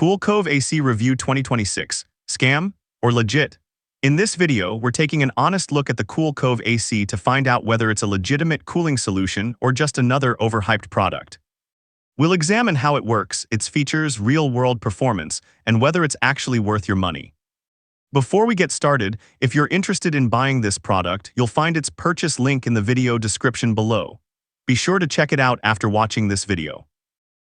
Cool Cove AC Review 2026, Scam or Legit? In this video, we're taking an honest look at the Cool Cove AC to find out whether it's a legitimate cooling solution or just another overhyped product. We'll examine how it works, its features, real-world performance, and whether it's actually worth your money. Before we get started, if you're interested in buying this product, you'll find its purchase link in the video description below. Be sure to check it out after watching this video.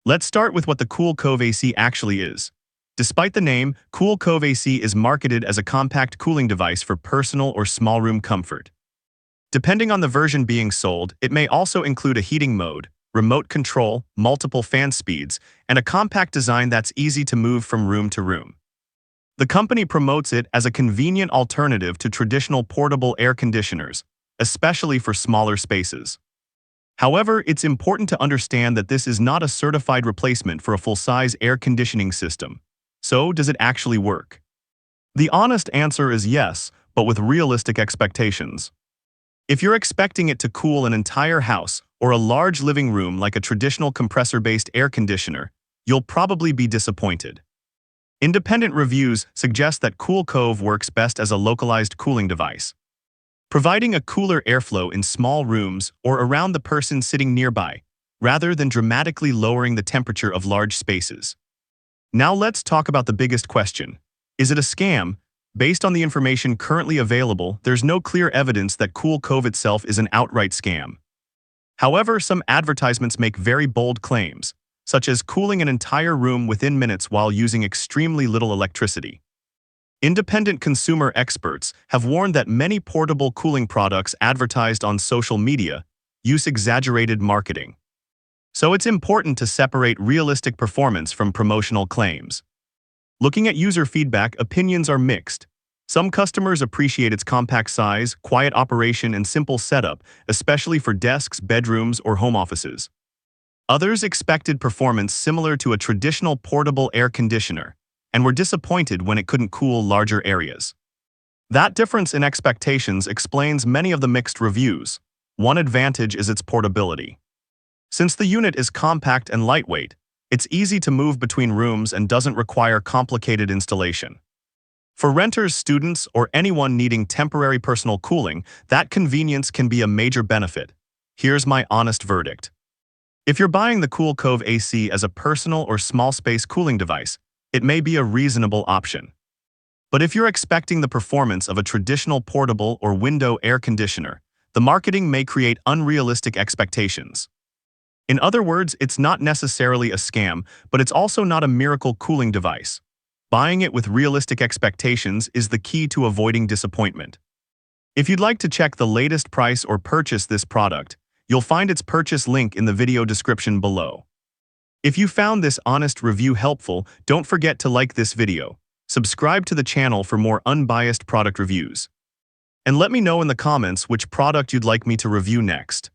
Let's start with what the Cool Cove AC actually is. Despite the name, Cool Cove AC is marketed as a compact cooling device for personal or small room comfort. Depending on the version being sold, it may also include a heating mode, remote control, multiple fan speeds, and a compact design that's easy to move from room to room. The company promotes it as a convenient alternative to traditional portable air conditioners, especially for smaller spaces. However, it's important to understand that this is not a certified replacement for a full-size air conditioning system. So, does it actually work? The honest answer is yes, but with realistic expectations. If you're expecting it to cool an entire house or a large living room like a traditional compressor-based air conditioner, you'll probably be disappointed. Independent reviews suggest that Cool Cove works best as a localized cooling device, providing a cooler airflow in small rooms or around the person sitting nearby, rather than dramatically lowering the temperature of large spaces. Now let's talk about the biggest question. Is it a scam? Based on the information currently available, there's no clear evidence that Cool Cove itself is an outright scam. However, some advertisements make very bold claims, such as cooling an entire room within minutes while using extremely little electricity. Independent consumer experts have warned that many portable cooling products advertised on social media use exaggerated marketing. So it's important to separate realistic performance from promotional claims. Looking at user feedback, opinions are mixed. Some customers appreciate its compact size, quiet operation, and simple setup, especially for desks, bedrooms, or home offices. Others expected performance similar to a traditional portable air conditioner, and were disappointed when it couldn't cool larger areas. That difference in expectations explains many of the mixed reviews. One advantage is its portability. Since the unit is compact and lightweight, it's easy to move between rooms and doesn't require complicated installation. For renters, students, or anyone needing temporary personal cooling, that convenience can be a major benefit. Here's my honest verdict. If you're buying the Cool Cove AC as a personal or small space cooling device, it may be a reasonable option. But if you're expecting the performance of a traditional portable or window air conditioner, the marketing may create unrealistic expectations. In other words, it's not necessarily a scam, but it's also not a miracle cooling device. Buying it with realistic expectations is the key to avoiding disappointment. If you'd like to check the latest price or purchase this product, you'll find its purchase link in the video description below. If you found this honest review helpful, don't forget to like this video, subscribe to the channel for more unbiased product reviews, and let me know in the comments which product you'd like me to review next.